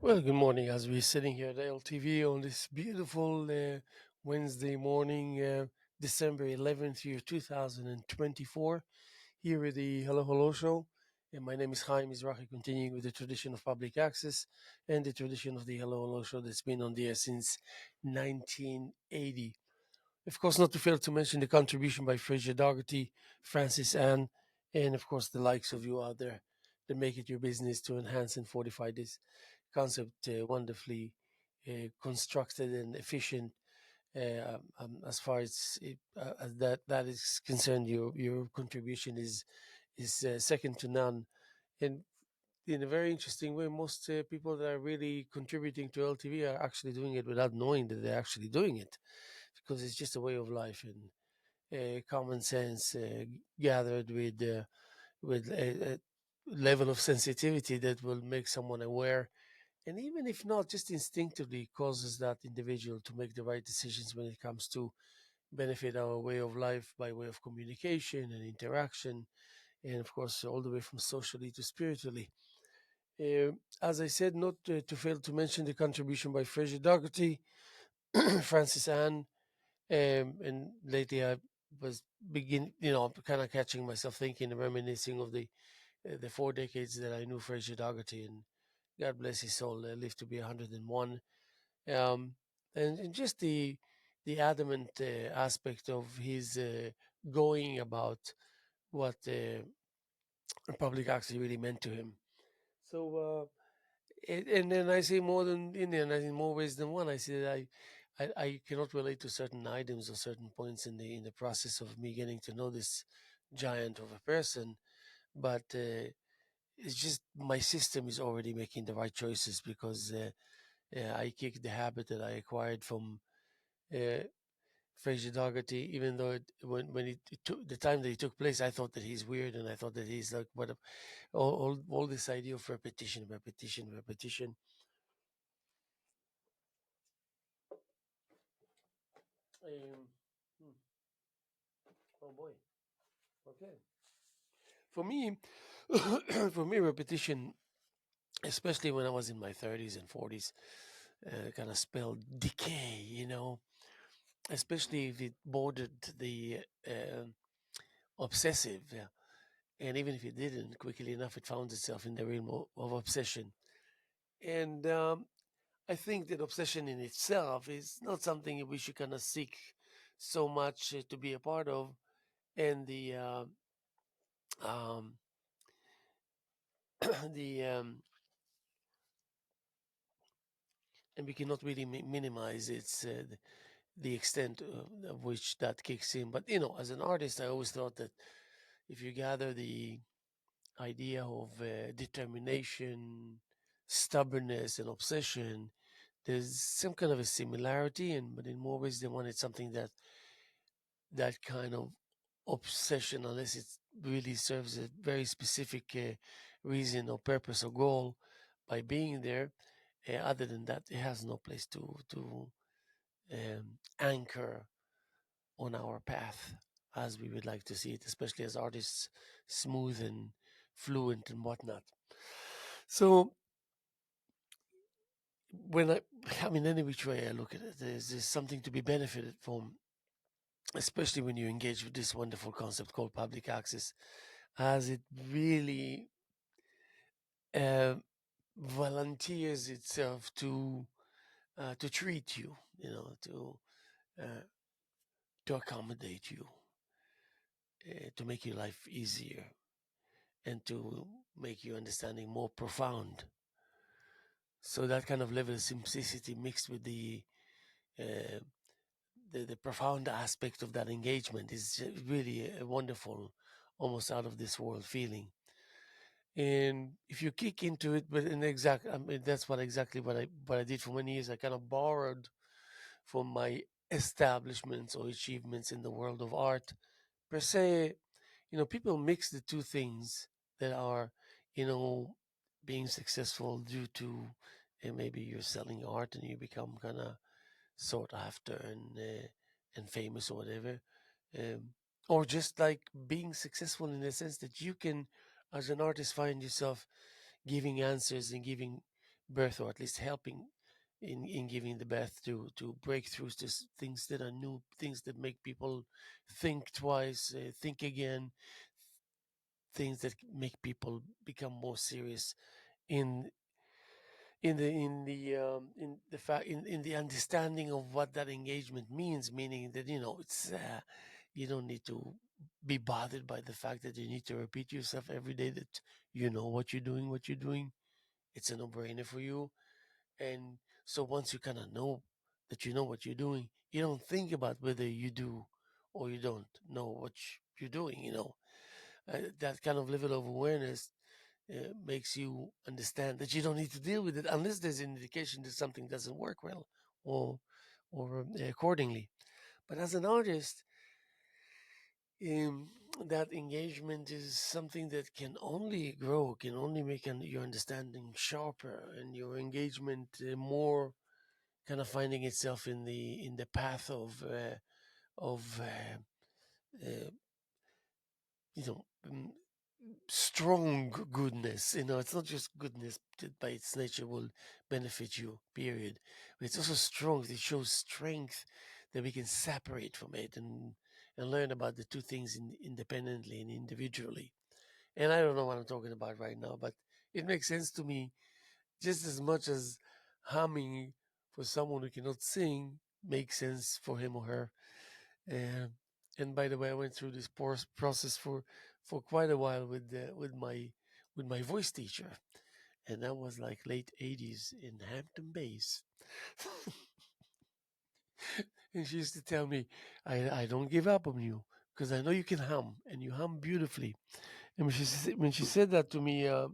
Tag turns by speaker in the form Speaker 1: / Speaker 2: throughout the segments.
Speaker 1: Well, good morning as we're sitting here at LTV on this beautiful Wednesday morning, December 11th, year 2024, here with the Hello Hello Show. And my name is Haim Mizrahi, continuing with the tradition of public access and the tradition of the Hello Hello Show that's been on the air since 1980. Of course, not to fail to mention the contribution by Fraser Dougherty, Francis Ann, and of course the likes of you out there that make it your business to enhance and fortify this concept wonderfully constructed and efficient. As far as that is concerned, your contribution is second to none, and in a very interesting way, most people that are really contributing to LTV are actually doing it without knowing that they're actually doing it, because it's just a way of life and common sense gathered with a level of sensitivity that will make someone aware, and even if not, just instinctively causes that individual to make the right decisions when it comes to benefit our way of life by way of communication and interaction, and of course, all the way from socially to spiritually. As I said, not to fail to mention the contribution by Fraser Dougherty, Francis Ann, and lately I was kind of catching myself thinking and reminiscing of the 4 decades that I knew Fraser Dougherty, and God bless his soul, lived to be 101. um, and just the adamant aspect of his going about what public actually really meant to him. So, and then I say more than Indian, I in more ways than one. I say that I cannot relate to certain items or certain points in the process of me getting to know this giant of a person, but it's just my system is already making the right choices because I kicked the habit that I acquired from uh, Fraser Dougherty, even though when it took the time that he took place, I thought that he's weird, and I thought that he's like all this idea of repetition, repetition, repetition. Um, hmm, oh boy. Okay. For me, for me, repetition, especially when I was in my 30s and 40s, kind of spelled decay. Especially if it bordered the obsessive. Yeah. And even if it didn't, quickly enough, it found itself in the realm of obsession. And I think that obsession in itself is not something we should kind of seek so much to be a part of. And um, the and we cannot really minimize the extent of which that kicks in. But as an artist, I always thought that if you gather the idea of determination, stubbornness, and obsession, there's some kind of a similarity, and but in more ways than one, it's something that kind of obsession, unless it really serves a very specific reason or purpose or goal by being there. Other than that, it has no place to anchor on our path as we would like to see it, especially as artists, smooth and fluent and whatnot. So when I mean, any which way I look at it, there's something to be benefited from, especially when you engage with this wonderful concept called public access, as it really uh, volunteers itself to treat you, uh, to accommodate you, to make your life easier, and to make your understanding more profound. So that kind of level of simplicity mixed with uh, the profound aspect of that engagement is really a wonderful, almost out of this world feeling. And if you kick into it, but in exact, I mean, that's exactly what I did for many years. I kind of borrowed from my establishments or achievements in the world of art per se. People mix the two things that are, you know, being successful due to maybe you're selling art and you become kind of sought after and famous or whatever, um, or just like being successful in the sense that you can, as an artist, find yourself giving answers and giving birth, or at least helping in giving the birth to breakthroughs, to things that are new, things that make people think twice, think again, things that make people become more serious in in the fact in the understanding of what that engagement means, meaning that it's you don't need to be bothered by the fact that you need to repeat yourself every day, that you know what you're doing. It's a no-brainer for you. And so once you kind of know that you know what you're doing, you don't think about whether you do or you don't know what you're doing. That kind of level of awareness makes you understand that you don't need to deal with it unless there's an indication that something doesn't work well, or accordingly. But as an artist, um, that engagement is something that can only grow, can only make your understanding sharper, and your engagement more kind of finding itself in the path of uh, you know mm, strong goodness. It's not just goodness that by its nature will benefit you, period. But it's also strong. It shows strength that we can separate from it, and learn about the two things independently and individually. And I don't know what I'm talking about right now, but it makes sense to me just as much as humming for someone who cannot sing makes sense for him or her. And and by the way, I went through this process for quite a while with my voice teacher, and that was like late '80s in Hampton Bays. And she used to tell me, "I don't give up on you because I know you can hum, and you hum beautifully." And when she said that to me, uh,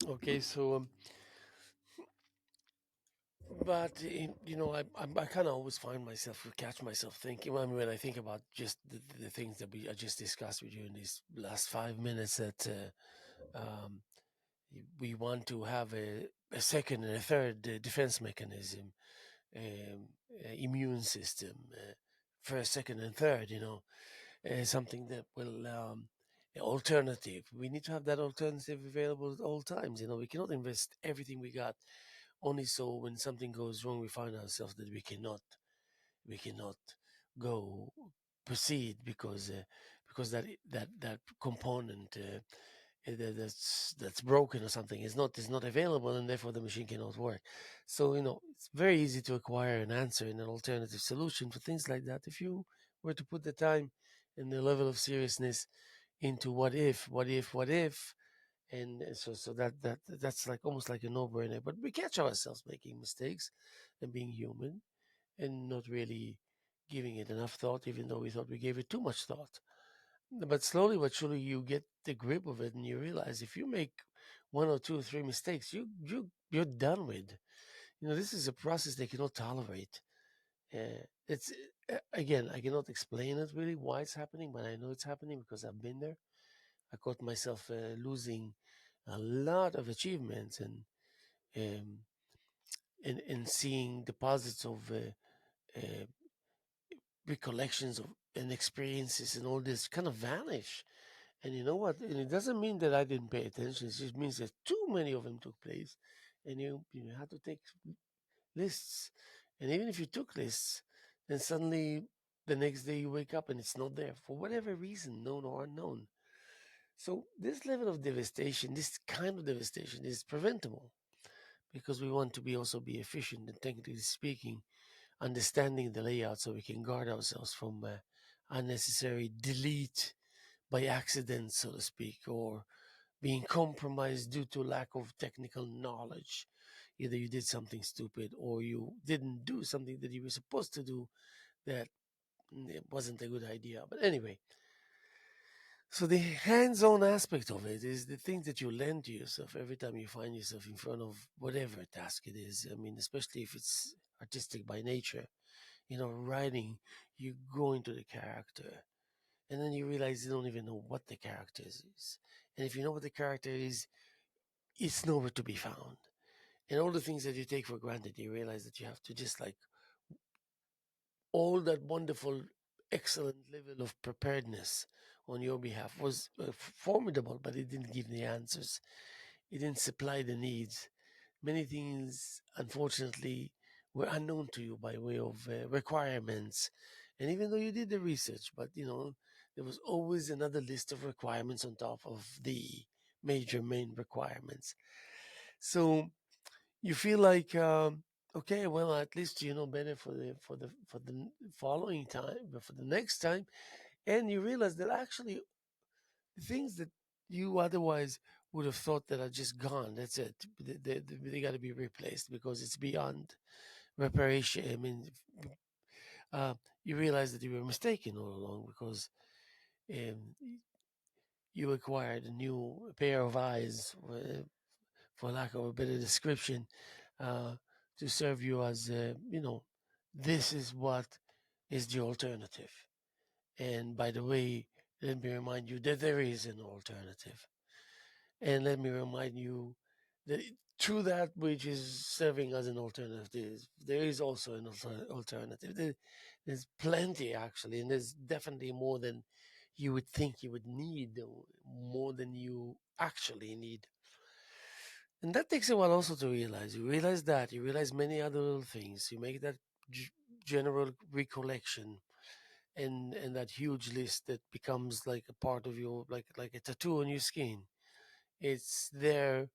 Speaker 1: okay, so but I kind of always find myself, catch myself thinking. I mean, when I think about just the things that I just discussed with you in these last 5 minutes, that we want to have a second and a third defense mechanism, immune system, first, second, and third. Something that will alternative. We need to have that alternative available at all times. We cannot invest everything we got only so when something goes wrong, we find ourselves that we cannot go proceed because that component that's broken or something is not available, and therefore the machine cannot work. So it's very easy to acquire an answer and an alternative solution for things like that if you were to put the time and the level of seriousness into what if. And so that's like almost like a no-brainer. But we catch ourselves making mistakes and being human and not really giving it enough thought, even though we thought we gave it too much thought. But slowly but surely, you get the grip of it, and you realize if you make one or two or three mistakes, you're done with. This is a process they cannot tolerate. It's again, I cannot explain it really why it's happening, but I know it's happening because I've been there. I caught myself losing a lot of achievements, um, and seeing deposits of uh, recollections of and experiences and all this kind of vanish. And you know what? And it doesn't mean that I didn't pay attention. It just means that too many of them took place, and you had to take lists. And even if you took lists, then suddenly the next day you wake up and it's not there for whatever reason, known or unknown. So this level of devastation, this kind of devastation, is preventable because we want to be efficient and technically speaking, understanding the layout so we can guard ourselves from unnecessary delete by accident, so to speak, or being compromised due to lack of technical knowledge. Either you did something stupid or you didn't do something that you were supposed to do that it wasn't a good idea. But anyway, so the hands-on aspect of it is the thing that you lend to yourself every time you find yourself in front of whatever task it is. I mean, especially if it's artistic by nature. Writing, you go into the character, and then you realize you don't even know what the character is. And if you know what the character is, it's nowhere to be found. And all the things that you take for granted, you realize that you have to just like all that wonderful, excellent level of preparedness on your behalf was formidable, but it didn't give the answers. It didn't supply the needs. Many things, unfortunately, were unknown to you by way of requirements. And even though you did the research, but there was always another list of requirements on top of the major main requirements. So you feel like, okay, well, at least you know better for the following time, but for the next time, and you realize that actually the things that you otherwise would have thought that are just gone, that's it. They got to be replaced because it's beyond reparation. I mean, uh, you realize that you were mistaken all along because um, you acquired a new pair of eyes, for lack of a better description, uh, to serve you as, this is what is the alternative. And by the way, let me remind you that there is an alternative. And let me remind you that through that which is serving as an alternative, there is also an alternative. There's plenty actually, and there's definitely more than you would think you would need, more than you actually need. And that takes a while also to realize. You realize that, you realize many other little things. You make that g- general recollection, and that huge list that becomes like a part of your, like a tattoo on your skin. It's there,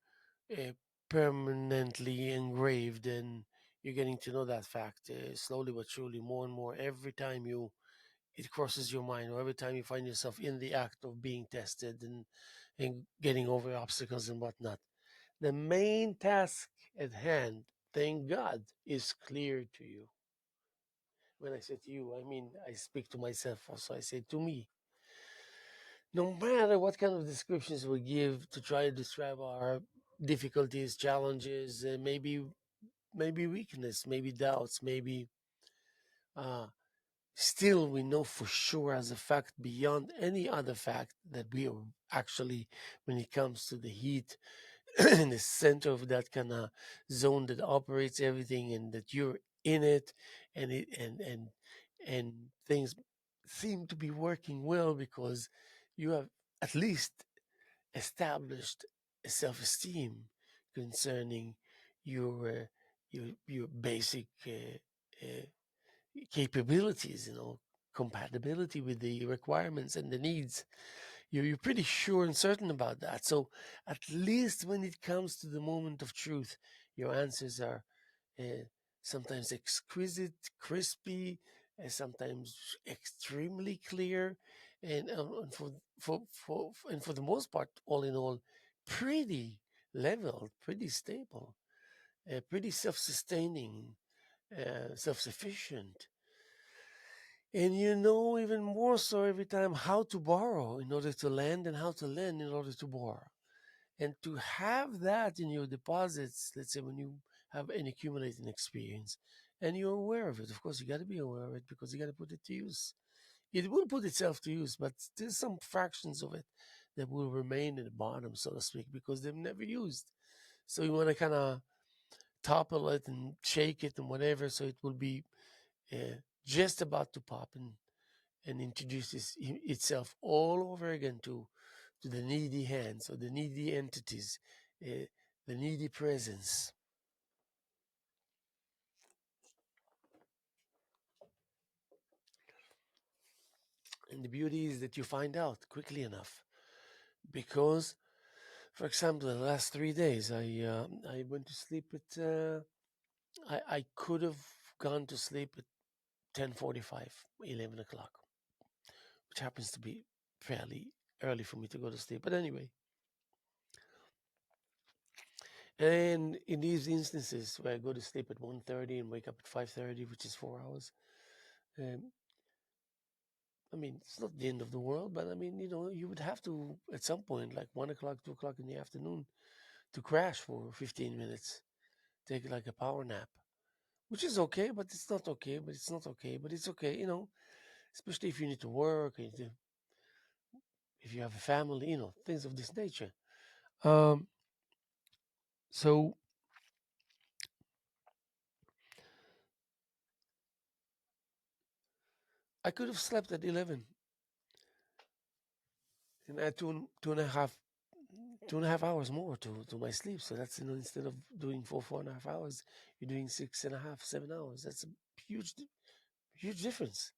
Speaker 1: uh, permanently engraved, and you're getting to know that fact, slowly but surely, more and more every time you it crosses your mind, or every time you find yourself in the act of being tested and getting over obstacles and whatnot. The main task at hand, thank God, is clear to you. When I say to you, I mean I speak to myself also. I say to me, no matter what kind of descriptions we give to try to describe our difficulties, challenges, maybe weakness, maybe doubts, maybe uh, still we know for sure as a fact beyond any other fact that we are actually, when it comes to the heat, in the center of that kind of zone that operates everything, and that you're in it, and and things seem to be working well because you have at least established a self-esteem concerning your your basic capabilities, compatibility with the requirements and the needs. You're pretty sure and certain about that. So at least when it comes to the moment of truth, your answers are uh, sometimes exquisite, crispy, sometimes extremely clear, and for the most part, all in all, pretty level, pretty stable, pretty self-sustaining, self-sufficient. And you know even more so every time how to borrow in order to lend, and how to lend in order to borrow. And to have that in your deposits, let's say when you have an accumulating experience and you're aware of it, of course, you got to be aware of it because you got to put it to use. It will put itself to use, but there's some fractions of it that will remain at the bottom, so to speak, because they've never used. So you want to kind of topple it and shake it and whatever, so it will be just about to pop and introduces itself all over again to the needy hands or the needy entities, uh, the needy presence. And the beauty is that you find out quickly enough because, for example, the last 3 days, I went to sleep at I could have gone to sleep at 10:45, 11 o'clock, which happens to be fairly early for me to go to sleep. But anyway, And in these instances where I go to sleep at 1:30 and wake up at 5:30, which is 4 hours, um, I mean, it's not the end of the world, but I mean, you would have to at some point, like 1 o'clock, 2 o'clock in the afternoon, to crash for 15 minutes, take like a power nap, which is okay, but it's not okay, but it's not okay, but it's okay, especially if you need to work, if you have a family, things of this nature. Um, so I could have slept at 11 and add two and a half hours more to my sleep. So that's, instead of doing 4.5 hours, you're doing 6.5, 7 hours. That's a huge, huge difference.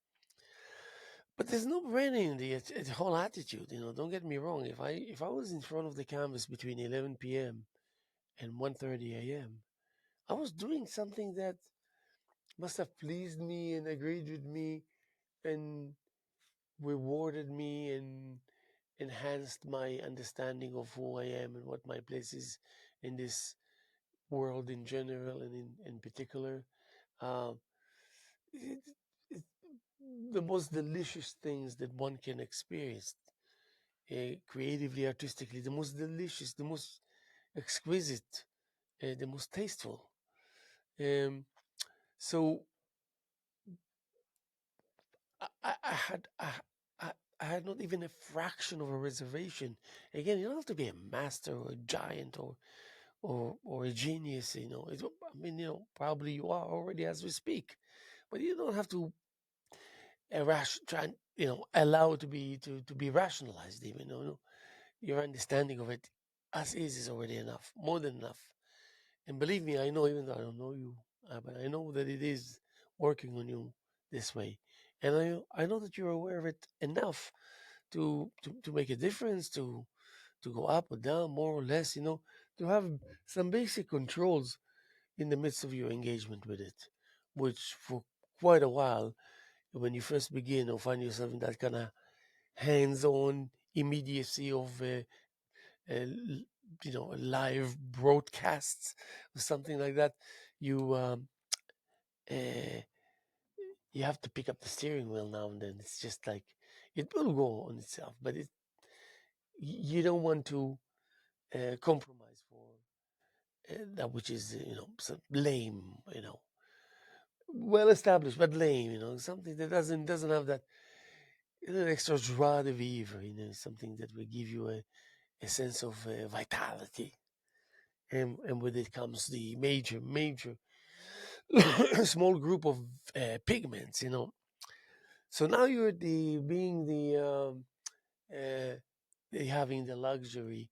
Speaker 1: But there's no branding in the whole attitude. Don't get me wrong. If I was in front of the canvas between 11 p.m. and 1:30 a.m., I was doing something that must have pleased me and agreed with me and rewarded me and enhanced my understanding of who I am and what my place is in this world in general and in particular. Um, it, it, the most delicious things that one can experience, creatively, artistically, the most delicious, the most exquisite, the most tasteful. Um, so I had not even a fraction of a reservation. Again, you don't have to be a master or a giant or a genius. I mean, probably you are already as we speak, but you don't have to try and allow it to be rationalized. Even your understanding of it as is already enough, more than enough. And believe me, I know, even though I don't know you, but I know that it is working on you this way, and I know that you're aware of it enough to make a difference, to go up or down, more or less, to have some basic controls in the midst of your engagement with it, which for quite a while, when you first begin or find yourself in that kind of hands-on immediacy of live broadcasts or something like that, you uh, you have to pick up the steering wheel now and then. It's just like it will go on itself, but you don't want to compromise for that which is so lame, well established but lame, something that doesn't have that extra joie de vivre, something that will give you a sense of vitality. And with it comes the major small group of pigments. So now you're uh, having the luxury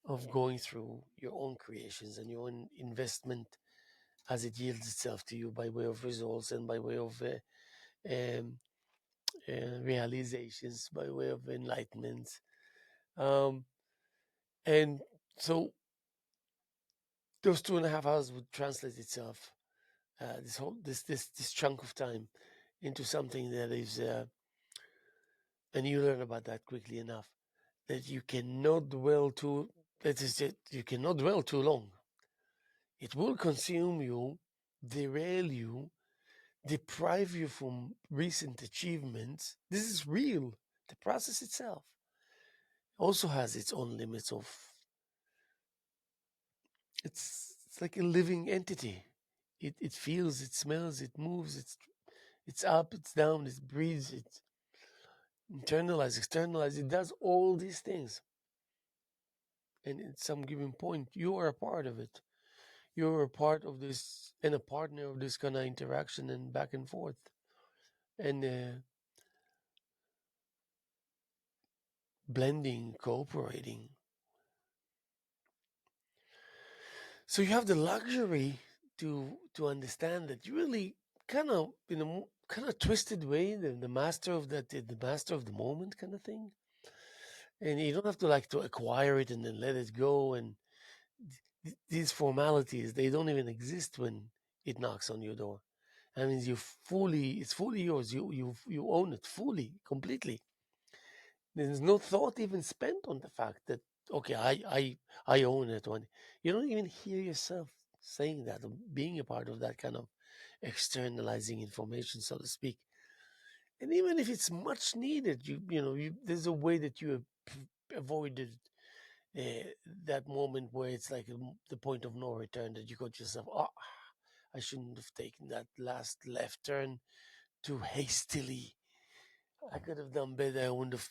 Speaker 1: of going through your own creations and your own investment as it yields itself to you by way of results and by way of um, realizations, by way of enlightenment. Um, and so those 2.5 hours would translate itself, this chunk of time, into something that is, and you learn about that quickly enough, that you cannot dwell too. That is, that you cannot dwell too long. It will consume you, derail you, deprive you from recent achievements. This is real. The process itself also has its own limits of it's like a living entity. It feels, it smells, it moves, it's up, it's down, it breathes, it internalize, externalize, it does all these things. And at some given point, you are a part of it. You're a part of this and a partner of this kind of interaction and back and forth. And blending, cooperating. So you have the luxury to understand that you really kind of, in a kind of twisted way, the master of the master of the moment kind of thing. And you don't have to like to acquire it and then let it go. And these formalities, they don't even exist when it knocks on your door. I mean, it's fully yours. You own it fully, completely. There's no thought even spent on the fact that Okay, I own it. One, you don't even hear yourself saying that, or being a part of that kind of externalizing information, so to speak. And even if it's much needed, there's a way that you have avoided uh, that moment where it's like the point of no return, that you go to yourself, oh, I shouldn't have taken that last left turn too hastily. I could have done better. I wouldn't have.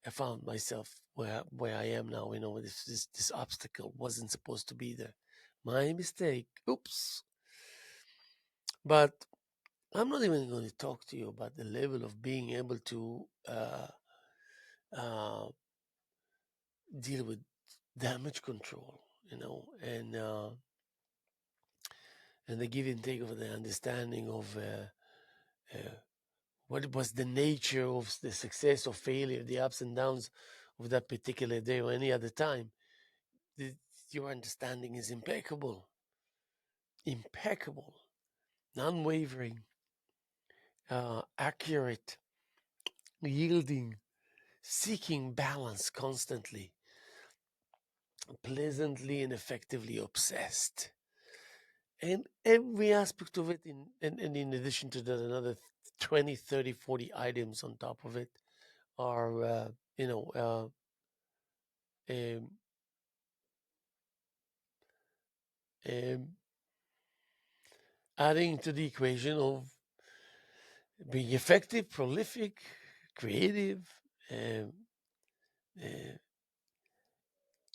Speaker 1: I found myself where I am now. This obstacle wasn't supposed to be there. My mistake. Oops. But I'm not even going to talk to you about the level of being able to uh, deal with damage control, and the give and take of the understanding of what was the nature of the success or failure, the ups and downs of that particular day or any other time. The, your understanding is impeccable, non-wavering, accurate, yielding, seeking balance constantly, pleasantly and effectively obsessed. And every aspect of it, and in addition to that, another 20, 30, 40 items on top of it are, you know, um, um, adding to the equation of being effective, prolific, creative, um, uh,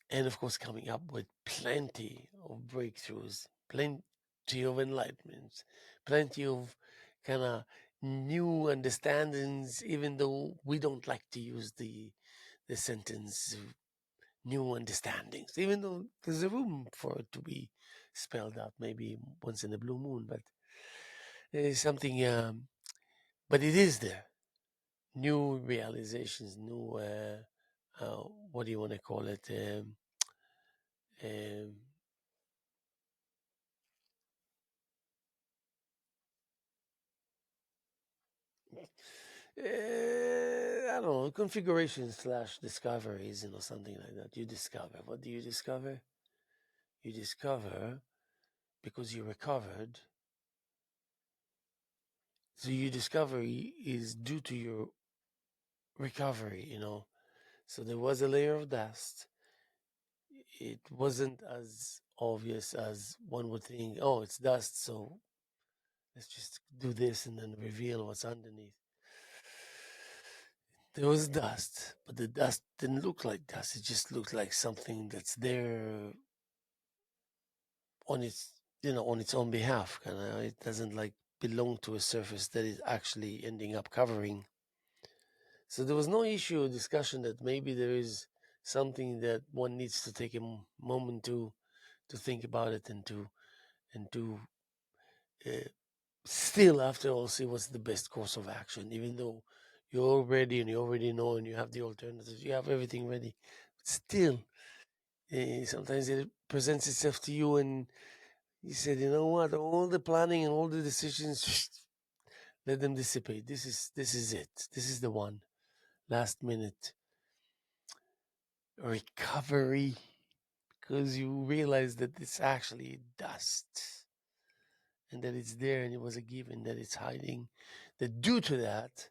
Speaker 1: and of course, coming up with plenty of breakthroughs, plenty of enlightenments, plenty of kind of new understandings, even though we don't like to use the sentence new understandings, even though there's a room for it to be spelled out maybe once in a blue moon, but there's something, but it is there. New realizations, new, what do you want to call it? Um, I don't know, configuration slash discoveries, something like that. You discover. What do you discover? You discover because you recovered. So your discovery is due to your recovery. So there was a layer of dust. It wasn't as obvious as one would think, oh, it's dust, so let's just do this and then reveal what's underneath. There was dust, but the dust didn't look like dust. It just looked like something that's there on its own behalf. Kind of, it doesn't like belong to a surface that is actually ending up covering. So there was no issue or discussion that maybe there is something that one needs to take a moment to think about it and to uh, still, after all, see what's the best course of action, even though you're all ready and you already know and you have the alternatives, you have everything ready. But still, sometimes it presents itself to you and you said, you know what, all the planning and all the decisions, let them dissipate. This is it. This is the one. Last minute recovery, because you realize that it's actually dust and that it's there and it was a given that it's hiding. That due to that,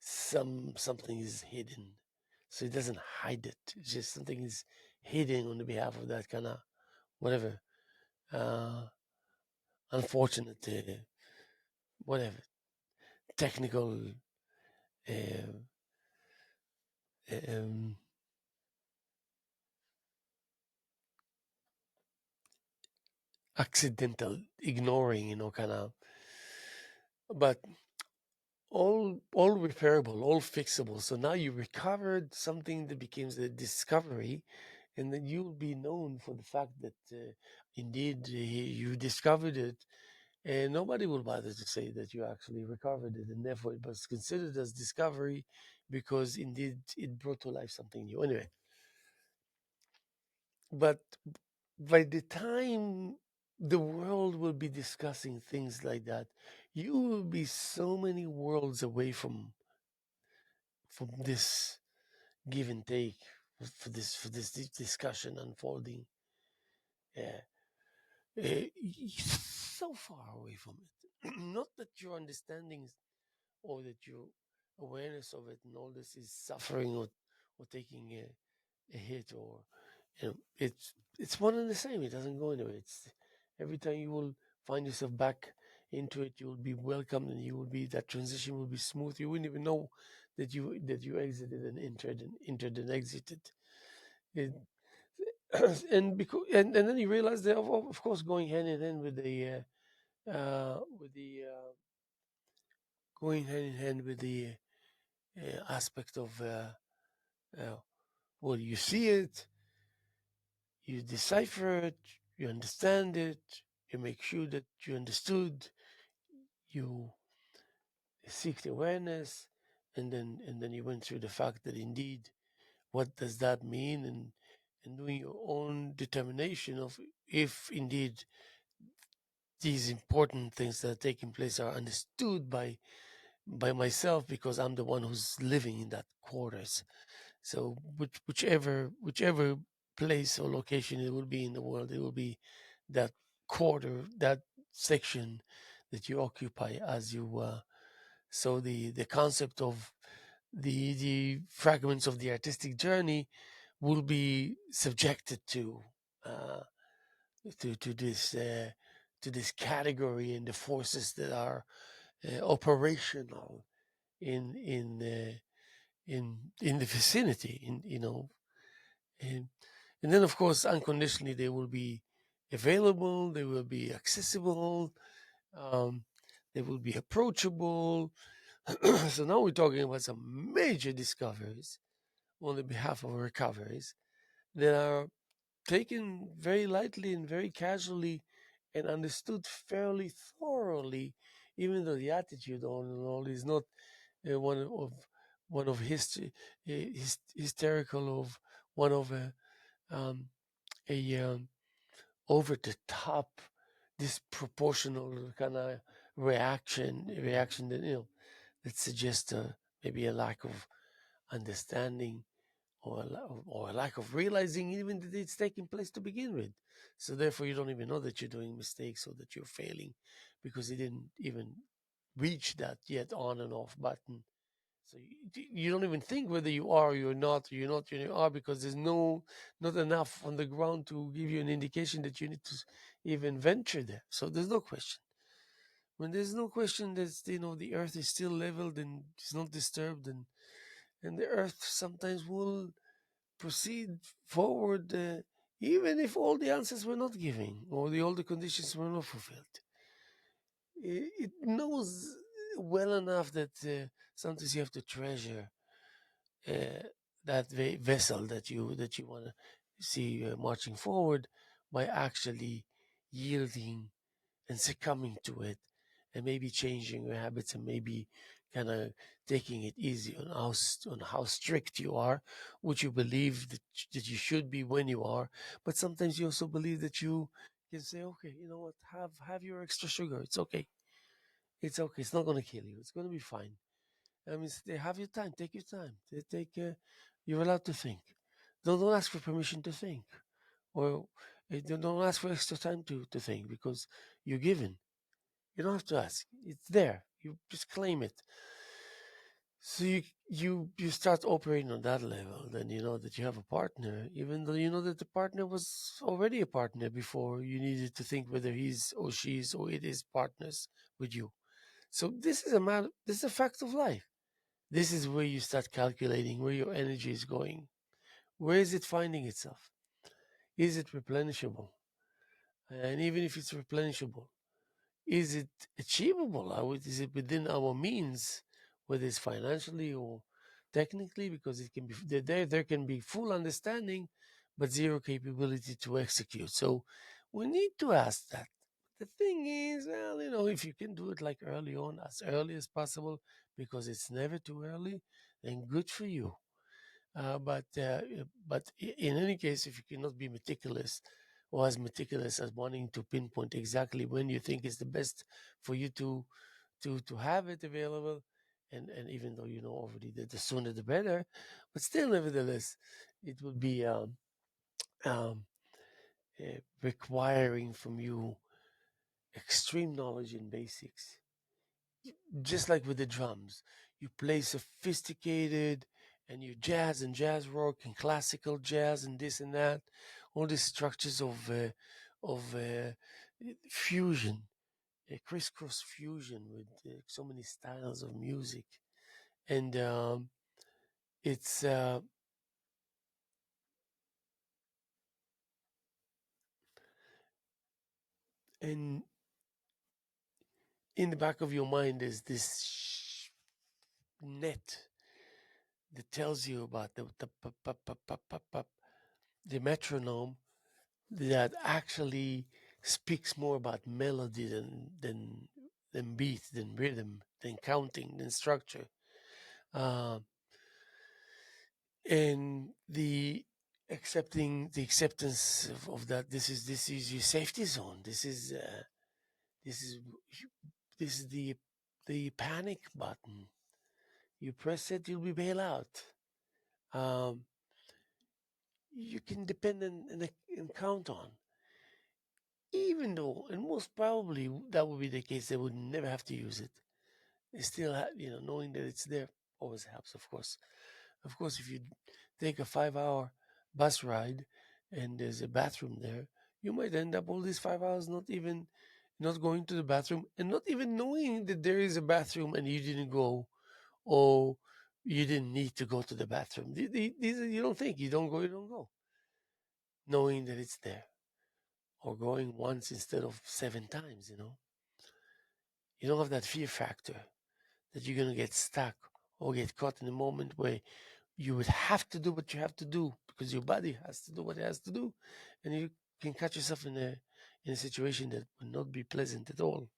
Speaker 1: something is hidden. So it doesn't hide it. It's just something is hidden on the behalf of that kind of whatever, uh, unfortunate, whatever technical, uh, um, accidental ignoring, kind of. But all repairable, all fixable. So now you recovered something that became the discovery, and then you'll be known for the fact that indeed you discovered it, and nobody will bother to say that you actually recovered it, and therefore it was considered as discovery because indeed it brought to life something new. Anyway, but by the time the world will be discussing things like that, you will be so many worlds away from this give and take for this discussion unfolding. Uh, so far away from it. Not that your understanding or that your awareness of it and all this is suffering or taking a hit, or it's one and the same. It doesn't go anywhere. It's every time you will find yourself back into it, you will be welcomed, and you will be that transition will be smooth. You wouldn't even know that you exited and entered and exited. It, and then you realize that of course going hand in hand with the going hand in hand with the aspect of uh, well, you see it, you decipher it, you understand it, you make sure that you understood, you seek the awareness, and then you went through the fact that indeed, what does that mean, and doing your own determination of if indeed these important things that are taking place are understood by myself, because I'm the one who's living in that quarters. So whichever place or location it will be in the world, it will be that quarter, that section that you occupy as you. So the concept of the fragments of the artistic journey will be subjected uh, to this category and the forces that are operational in the vicinity, and, and then of course unconditionally they will be available, they will be accessible, um, they will be approachable. So now we're talking about some major discoveries on the behalf of recoveries that are taken very lightly and very casually and understood fairly thoroughly, even though the attitude on and all is not one of hysterical, of one of um, a over the top, disproportional kind of reaction that that suggests maybe a lack of understanding, or a lack of realizing even that it's taking place to begin with. So therefore, you don't even know that you're doing mistakes or that you're failing, because you didn't even reach that yet on and off button. So you don't even think whether you are or you're not, or you're not, you are, because there's not enough on the ground to give you an indication that you need to even venture there. So there's no question. When there's no question that the earth is still leveled and it's not disturbed, and the earth sometimes will proceed forward, even if all the answers were not given or all the conditions were not fulfilled. It knows well enough that sometimes you have to treasure uh, that vessel that you want to see marching forward, by actually yielding and succumbing to it, and maybe changing your habits, and maybe kind of taking it easy on how strict you are, which you believe that you should be when you are. But sometimes you also believe that you can say, okay, you know what, have your extra sugar. It's okay. It's okay. It's not going to kill you. It's going to be fine. I mean, have your time. Take your time. Take. You're allowed to think. Don't ask for permission to think, or don't ask for extra time to think, because you're given. You don't have to ask. It's there. You just claim it. So you start operating on that level. Then you know that you have a partner, even though you know that the partner was already a partner before you needed to think whether he's or she's or it is partners with you. So this is a matter. This is a fact of life. This is where you start calculating where your energy is going. Where is it finding itself? Is it replenishable? And even if it's replenishable, is it achievable? Is it within our means, whether it's financially or technically? Because it can be there can be full understanding, but zero capability to execute. So we need to ask that. The thing is, well, if you can do it like early on, as early as possible, because it's never too early, then good for you. But in any case, if you cannot be meticulous, or as meticulous as wanting to pinpoint exactly when you think is the best for you to have it available, and even though you know already that the sooner the better, but still, nevertheless, it would be um, requiring from you extreme knowledge in basics. Just like with the drums, you play sophisticated and you jazz rock and classical jazz and this and that, all these structures of fusion, a crisscross fusion with so many styles of music, and it's and in the back of your mind is this net that tells you about the metronome that actually speaks more about melody than beat, than rhythm, than counting, than structure. Uh, and the acceptance of that this is your safety zone. This is this is the panic button. You press it, you'll be bailed out. Um, you can depend and count on. Even though, and most probably that would be the case, they would never have to use it. They still, knowing that it's there always helps. Of course, if you take a 5-hour bus ride and there's a bathroom there, you might end up all these 5 hours not going to the bathroom and not even knowing that there is a bathroom and you didn't go, or you didn't need to go to the bathroom. These you don't think, you don't go, knowing that it's there, or going once instead of 7 times. You don't have that fear factor that you're going to get stuck or get caught in a moment where you would have to do what you have to do because your body has to do what it has to do, and you can catch yourself in a situation that would not be pleasant at all.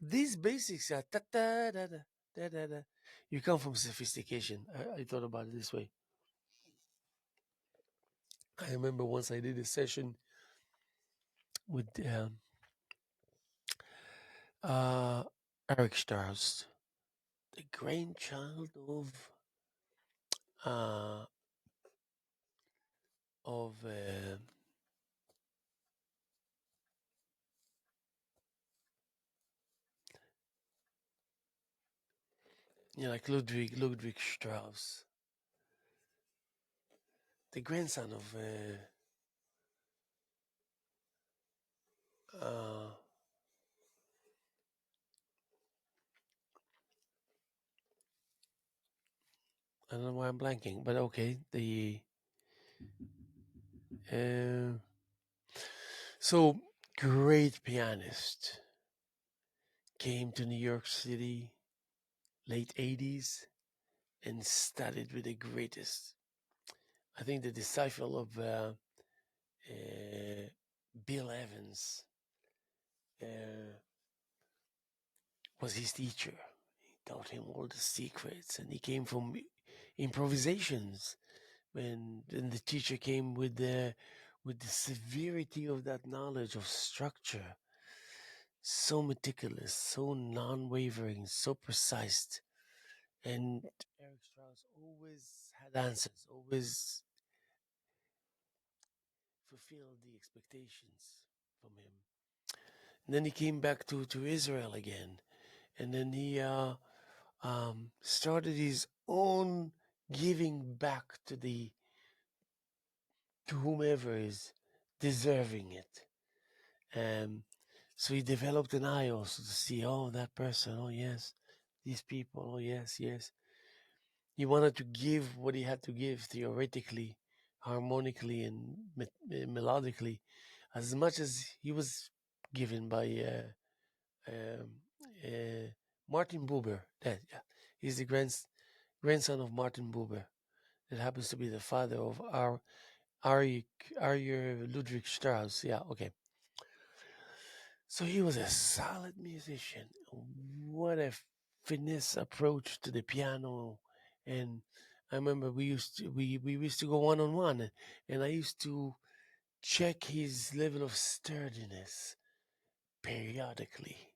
Speaker 1: These basics are ta da da da da da da. You come from sophistication. I thought about it this way. I remember once I did a session with uh, Eric Strauss, the grandchild uh, of like Ludwig Strauss, the grandson of uh, I don't know why I'm blanking, but okay. The uh, so great pianist came to New York City late '80s and studied with the greatest. I think the disciple of Bill Evans uh, was his teacher. He taught him all the secrets, and he came from improvisations. When the teacher came with the severity of that knowledge of structure, so meticulous, so non-wavering, so precise, and Eric Strauss always had answers, always fulfilled the expectations from him. And then he came back to Israel again, and then he started his own giving back to whomever is deserving it. So he developed an eye also to see, oh, that person, oh yes, these people, oh yes, yes. He wanted to give what he had to give theoretically, harmonically, and melodically, as much as he was given by um, uh, Martin Buber. Yeah, he's the grandson of Martin Buber. That happens to be the father of our Arya Ludwig Strauss. Yeah, okay. So he was a solid musician. What a finesse approach to the piano. And I remember we used to go one on one, and I used to check his level of sturdiness periodically.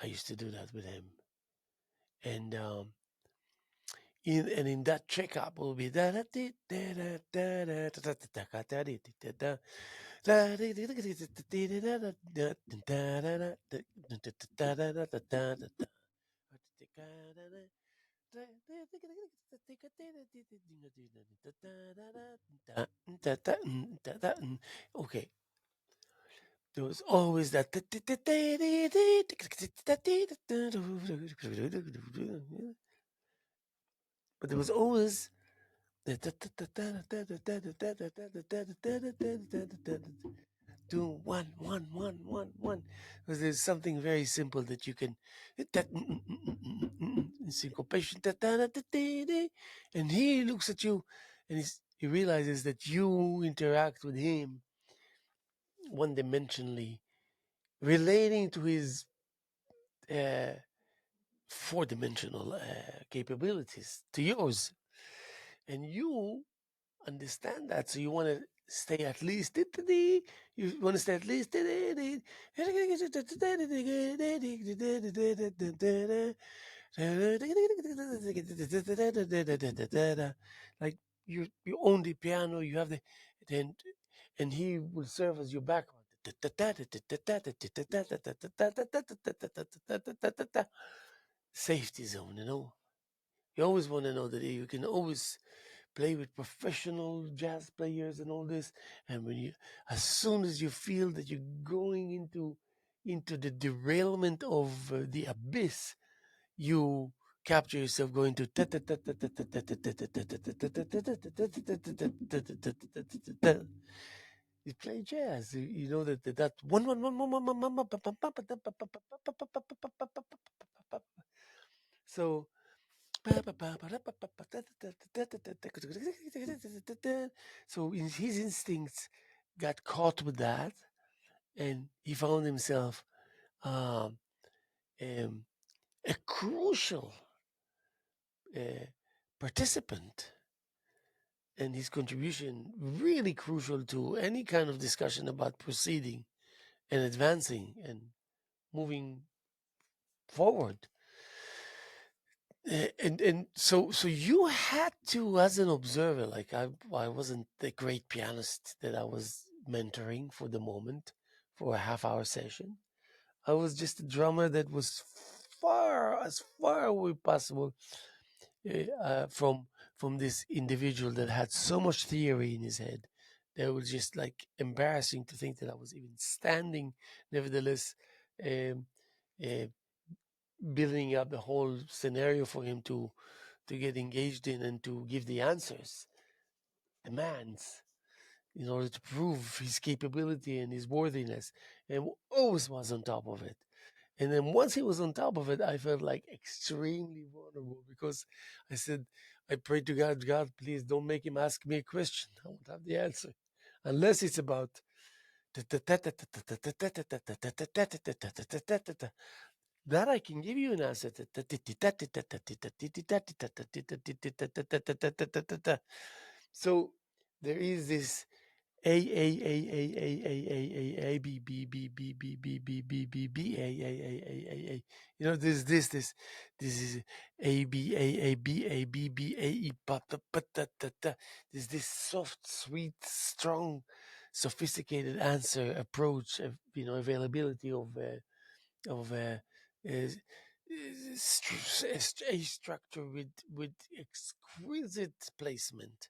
Speaker 1: I used to do that with him. and in that checkup will be da da da da da da da da da da da okay, there was always that, but there was always do one, because there's something very simple that you can that syncopation, and he looks at you, and he realizes that you interact with him one dimensionally, relating to his uh, four-dimensional capabilities to yours, and you understand that, so you want to stay at least you want to stay at least like you own the piano, you have the then, and he will serve as your background. Safety zone, you always want to know that you can always play with professional jazz players and all this. And when you, as soon as you feel that you're going into the derailment of the abyss, you capture yourself going to you play jazz. You know that one. So so his instincts got caught with that, and he found himself um, um, a crucial uh, participant, and his contribution really crucial to any kind of discussion about proceeding and advancing and moving forward. And so you had to, as an observer, like I wasn't the great pianist that I was mentoring for the moment for a half-hour session. I was just a drummer that was far away possible from this individual that had so much theory in his head that it was just like embarrassing to think that I was even standing. Nevertheless, um, uh, building up the whole scenario for him to get engaged in and to give the answers, demands, in order to prove his capability and his worthiness, and always was on top of it. And then once he was on top of it, I felt like extremely vulnerable because I said, I prayed to God, God, please don't make him ask me a question. I won't have the answer. Unless it's about that I can give you an answer. So there is this A B B B B B B B B B B A. This is A B pa pa pa ta ta ta. There's this soft, sweet, strong, sophisticated answer approach, availability of a structure with exquisite placement,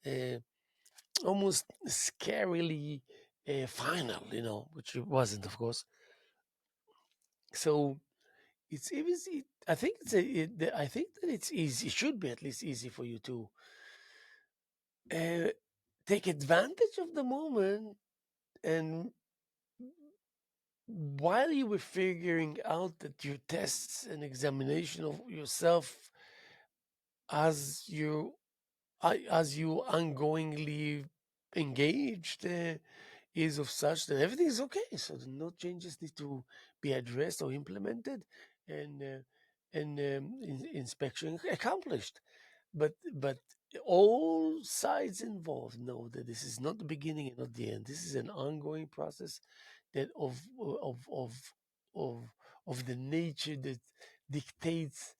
Speaker 1: uh, almost scarily final, which it wasn't, of course. So it's easy. I think I think that it's easy. It should be at least easy for you to uh, take advantage of the moment, and while you were figuring out that your tests and examination of yourself as you as you ongoingly engaged is of such that everything is okay. So no changes need to be addressed or implemented, and inspection accomplished. But all sides involved know that this is not the beginning and not the end. This is an ongoing process that of of of of the nature that dictates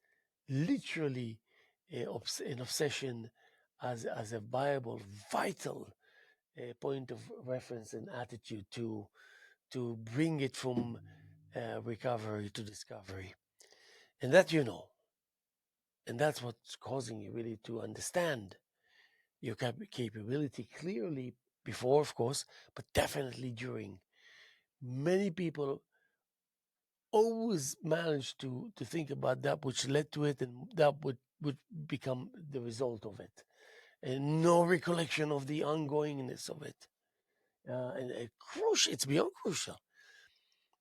Speaker 1: literally an obsession as a viable, vital point of reference and attitude to bring it from recovery to discovery, and that you know, and that's what's causing you really to understand your capability clearly before, of course, but definitely during. Many people always manage to think about that which led to it and that would become the result of it, and no recollection of the ongoingness of it. And crucial, it's beyond crucial.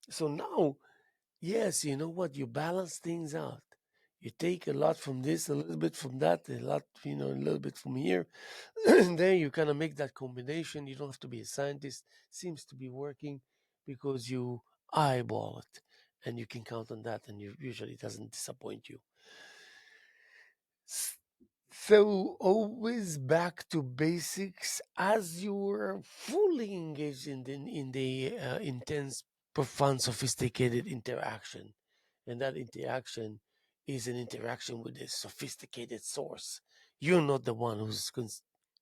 Speaker 1: So now, yes, you know what? You balance things out. You take a lot from this, a little bit from that, a lot, a little bit from here. And then you kind of make that combination. You don't have to be a scientist. Seems to be working because you eyeball it and you can count on that, and you usually it doesn't disappoint you. So always back to basics as you were fully engaged in the intense, profound, sophisticated interaction, and that interaction is an interaction with a sophisticated source. You're not the one who's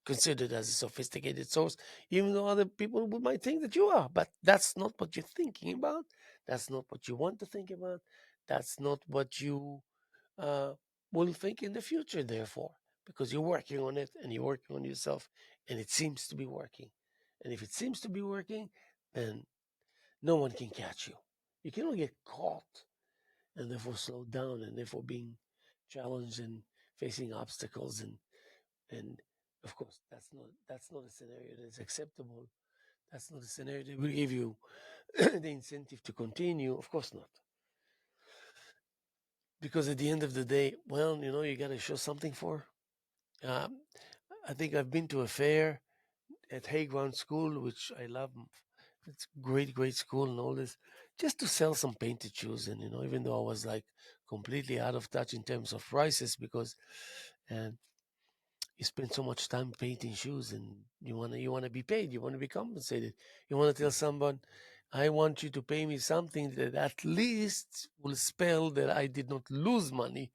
Speaker 1: considered as a sophisticated source, even though other people might think that you are. But that's not what you're thinking about. That's not what you want to think about. That's not what you uh, will think in the future, therefore, because you're working on it and you're working on yourself, and it seems to be working. And if it seems to be working, then no one can catch you. You cannot get caught and therefore slow down and therefore being challenged and facing obstacles, and of course that's not a scenario that's acceptable. That's not a scenario that will give you the incentive to continue. Of course not. Because at the end of the day, well, you got to show something for. Um, I think I've been to a fair at Hayground School, which I love. It's great, great school and all this, just to sell some painted shoes. And even though I was like completely out of touch in terms of prices, because and you spend so much time painting shoes, and you wanna be paid, you wanna be compensated, you wanna tell someone, I want you to pay me something that at least will spell that I did not lose money.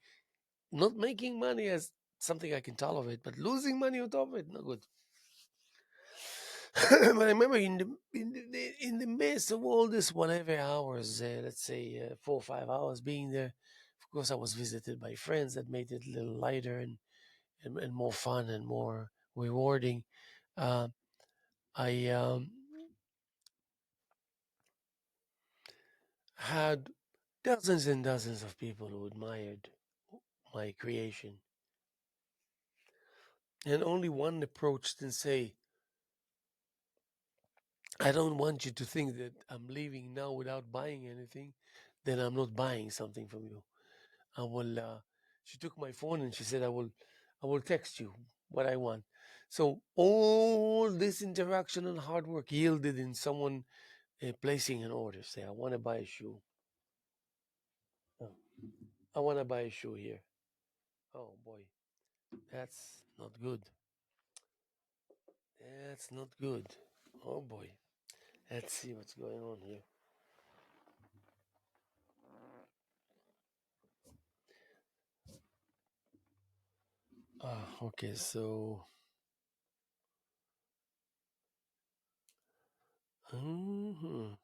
Speaker 1: Not making money as something I can tolerate, but losing money on top of it, no good. But I remember in the midst of all this, whatever hours, let's say 4 or 5 hours being there, of course, I was visited by friends that made it a little lighter and more fun and more rewarding. Uh, I had dozens and dozens of people who admired my creation, and only one approached and say, I don't want you to think that I'm leaving now without buying anything, then I'm not buying something from you. I will. She took my phone and she said, I will text you what I want. So all this interaction and hard work yielded in someone placing an order. Say, I want to buy a shoe. Oh, I want to buy a shoe here. Oh boy, that's not good. That's not good. Oh boy, let's see what's going on here. Okay, so mhm,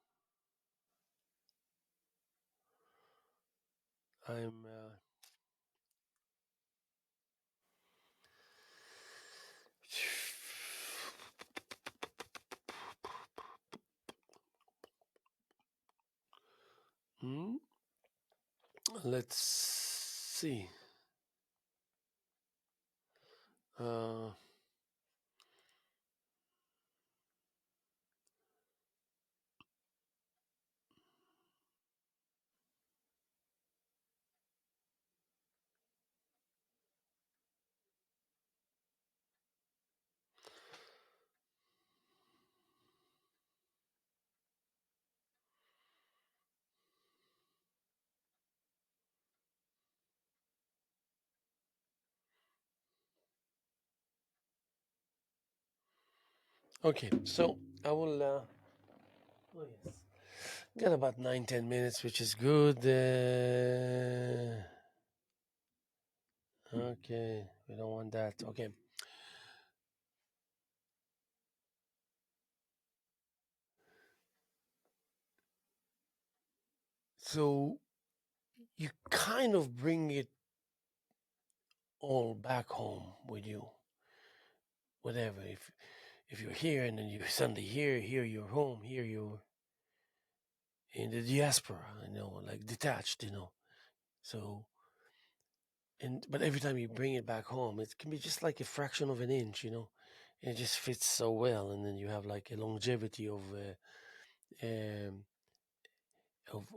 Speaker 1: I'm. Hmm? Let's see. Uh, okay, so I will. Oh yes, got about 9, 10 minutes, which is good. Okay, we don't want that. Okay, so you kind of bring it all back home with you. Whatever, if you're here and then you're suddenly here you're home, here you're in the diaspora, like detached, So, and but every time you bring it back home, it can be just like a fraction of an inch. And it just fits so well, and then you have like a longevity um,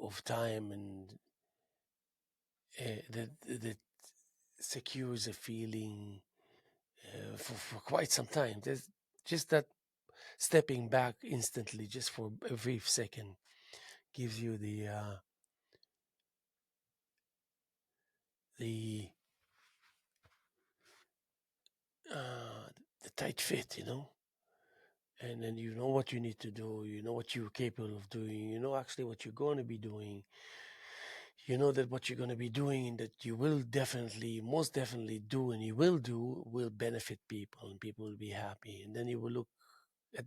Speaker 1: of time, and that secures a feeling for quite some time. There's just that stepping back instantly, just for a brief second, gives you the uh, the tight fit. And then you know what you need to do, you know what you're capable of doing, you know actually what you're going to be doing, you know that what you're going to be doing and that you will definitely, most definitely do, and you will do, will benefit people, and people will be happy, and then you will look at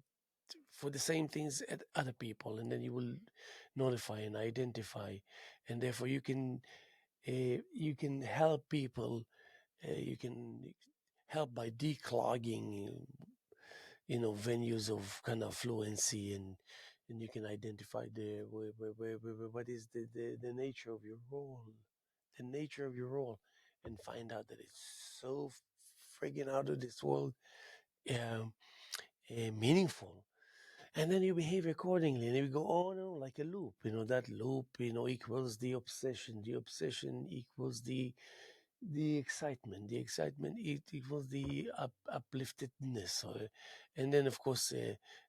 Speaker 1: for the same things at other people, and then you will notify and identify, and therefore you can help people, you can help by declogging venues of kind of fluency, and you can identify what is the nature of your role, the nature of your role, and find out that it's so friggin' out of this world, um, meaningful. And then you behave accordingly, and you go on like a loop. That loop equals the obsession equals the excitement. The excitement equals the upliftedness, and then of course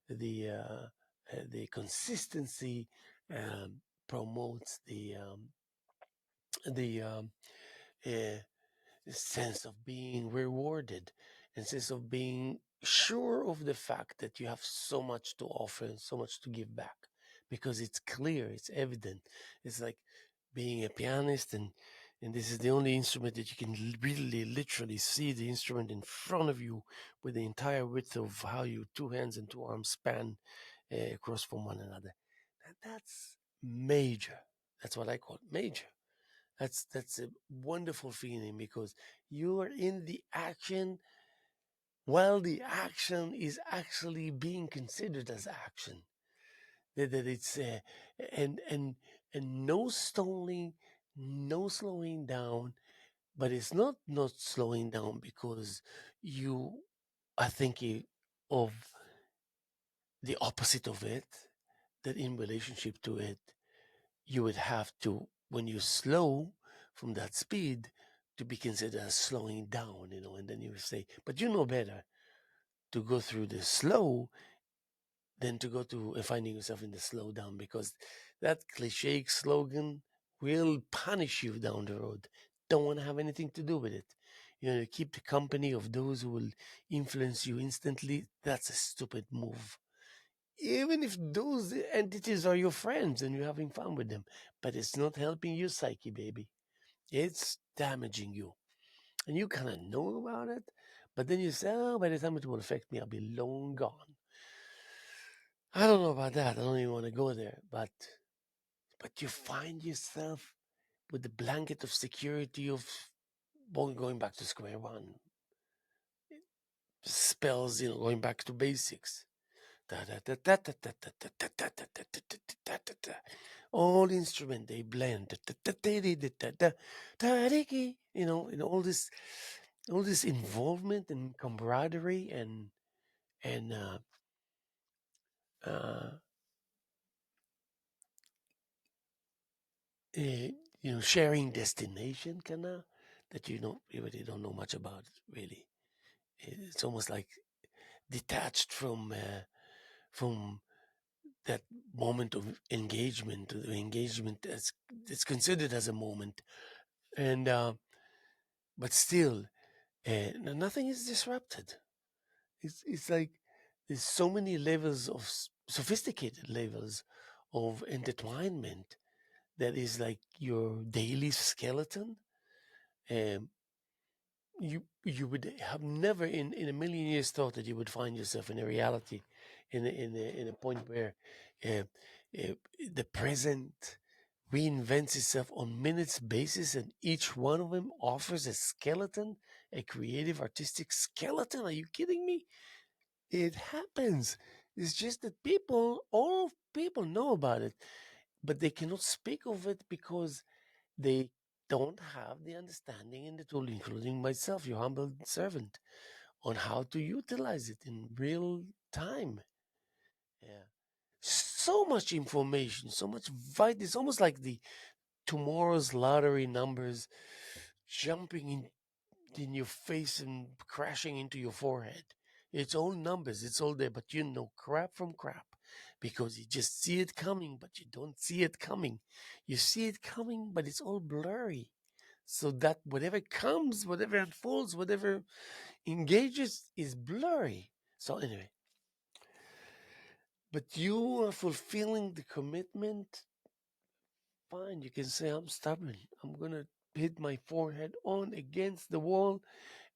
Speaker 1: the consistency promotes the uh, sense of being rewarded, and sense of being sure of the fact that you have so much to offer and so much to give back, because it's clear, it's evident. It's like being a pianist, and this is the only instrument that you can really literally see the instrument in front of you with the entire width of how your two hands and two arms span across from one another. That's major. That's what I call it, major. That's a wonderful feeling, because you are in the action while the action is actually being considered as action. That it's and no slowing down, but it's not slowing down because you are thinking of the opposite of it. That in relationship to it, you would have to, when you slow from that speed, to be considered as slowing down, and then you say, but you know better to go through the slow than to go to finding yourself in the slow down, because that cliche slogan will punish you down the road. Don't want to have anything to do with it. Keep the company of those who will influence you instantly. That's a stupid move, even if those entities are your friends and you're having fun with them. But it's not helping your psyche, baby. It's damaging you. And you kind of know about it, but then you say, oh, by the time it will affect me, I'll be long gone. I don't know about that. I don't even want to go there. But you find yourself with the blanket of security of going back to square one. Spells, going back to basics. All instrument they blend, all this involvement and camaraderie and uh, uh, sharing destination, kinda, that you really don't know much about, really. It's almost like detached from that moment of engagement. The engagement as it's considered as a moment, and but still, nothing is disrupted. It's like there's so many levels of sophisticated levels of intertwinement that is like your daily skeleton. Um, you would have never in a million years thought that you would find yourself in a reality, in a point where uh, uh, the present reinvents itself on minutes basis, and each one of them offers a skeleton, a creative, artistic skeleton. Are you kidding me? It happens. It's just that all people know about it, but they cannot speak of it because they don't have the understanding and the tool, including myself, your humble servant, on how to utilize it in real time. Yeah. So much information, so much vital. It's almost like the tomorrow's lottery numbers jumping in your face and crashing into your forehead. It's all numbers, it's all there, but you know crap from crap because you just see it coming, but you don't see it coming. You see it coming, but it's all blurry. So that whatever comes, whatever unfolds, whatever engages is blurry. So, anyway, but you are fulfilling the commitment. Fine, you can say, I'm stubborn. I'm going to hit my forehead on against the wall.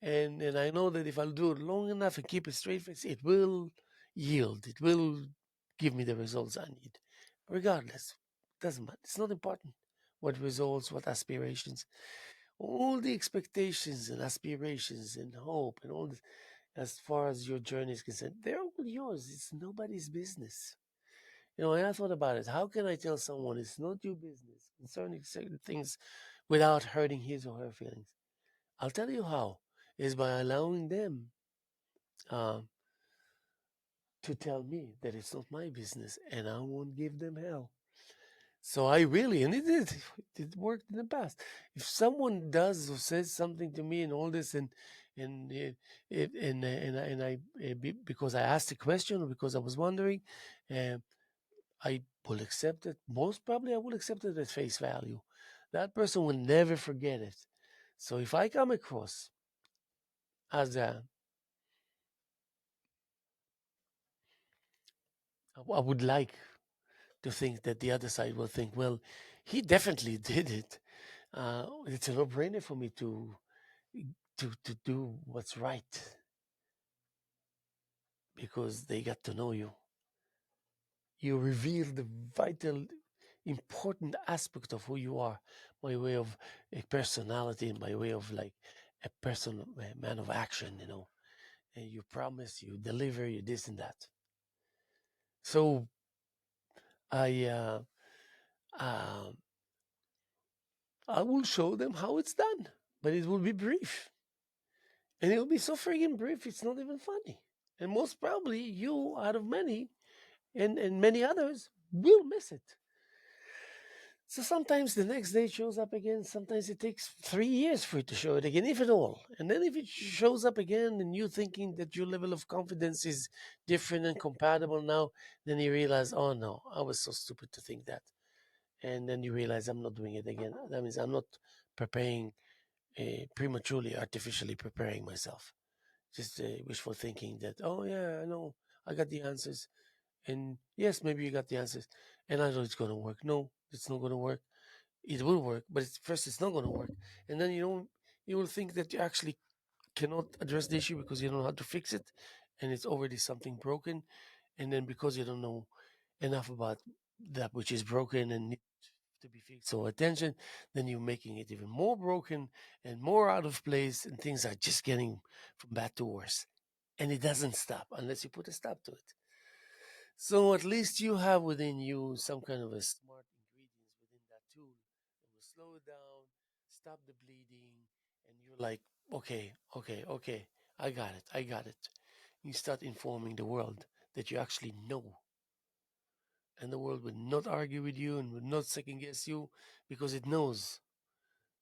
Speaker 1: And I know that if I'll do it long enough and keep a straight face, it will yield. It will give me the results I need. Regardless, doesn't matter. It's not important what results, what aspirations. All the expectations and aspirations and hope and all this, as far as your journey is concerned, they're all yours. It's nobody's business. And I thought about it. How can I tell someone it's not your business concerning certain things without hurting his or her feelings? I'll tell you how, is by allowing them uh, to tell me that it's not my business and I won't give them hell. So I really, and it did, it worked in the past. If someone does or says something to me and all this, and because I asked a question or because I was wondering, uh, I will accept it. Most probably, I will accept it at face value. That person will never forget it. So if I come across as I would like to think that the other side will think, well, he definitely did it. It's a no-brainer for me to do what's right because they got to know you. You reveal the vital, important aspect of who you are by way of a personality and by way of like a person, a man of action. And you promise, you deliver, you this and that. So I, um, I will show them how it's done, but it will be brief. And it'll be so friggin' brief, it's not even funny. And most probably, you, out of many, and many others, will miss it. So sometimes the next day it shows up again. Sometimes it takes 3 years for it to show it again, if at all. And then if it shows up again and you thinking that your level of confidence is different and compatible now, then you realize, oh no, I was so stupid to think that. And then you realize I'm not doing it again. That means I'm not preparing prematurely, artificially preparing myself. Just wishful thinking that, oh yeah, I know, I got the answers. And yes, maybe you got the answers. And I know it's going to work. No, it's not going to work. It will work, but first it's not going to work. And then you will think that you actually cannot address the issue because you don't know how to fix it. And it's already something broken. And then because you don't know enough about that which is broken and needs to be fixed or attention, then you're making it even more broken and more out of place. And things are just getting from bad to worse. And it doesn't stop unless you put a stop to it. So at least you have within you some kind of a smart ingredients within that tool that will slow it down, stop the bleeding, and you're like, okay, okay, okay, I got it, I got it. You start informing the world that you actually know, and the world would not argue with you and would not second guess you because it knows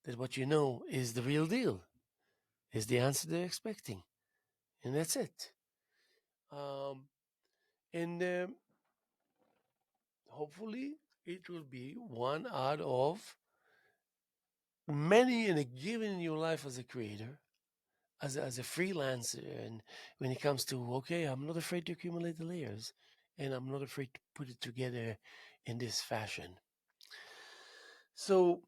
Speaker 1: that what you know is the real deal, is the answer they're expecting, and that's it. Um, and hopefully, it will be one out of many in a given in your life as a creator, as a freelancer, and when it comes to okay, I'm not afraid to accumulate the layers, and I'm not afraid to put it together in this fashion. So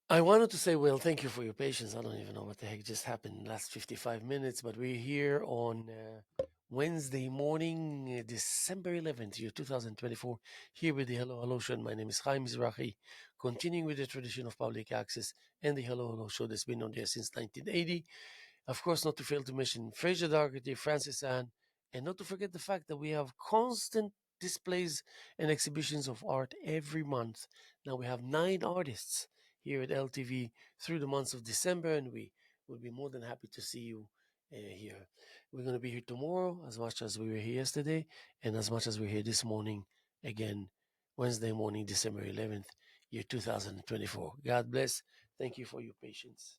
Speaker 1: I wanted to say, well, thank you for your patience. I don't even know what the heck just happened in the last 55 minutes, but we're here on Wednesday morning, December 11th, year 2024, here with the Hello Hello Show. And my name is Haim Mizrahi, continuing with the tradition of public access and the Hello Hello Show that's been on there since 1980. Of course, not to fail to mention Fraser Dougherty, Francis Ann, and not to forget the fact that we have constant displays and exhibitions of art every month. Now we have 9 artists here at LTV through the months of December, and we will be more than happy to see you here. We're going to be here tomorrow as much as we were here yesterday, and as much as we're here this morning, again, Wednesday morning, December 11th, year 2024. God bless. Thank you for your patience.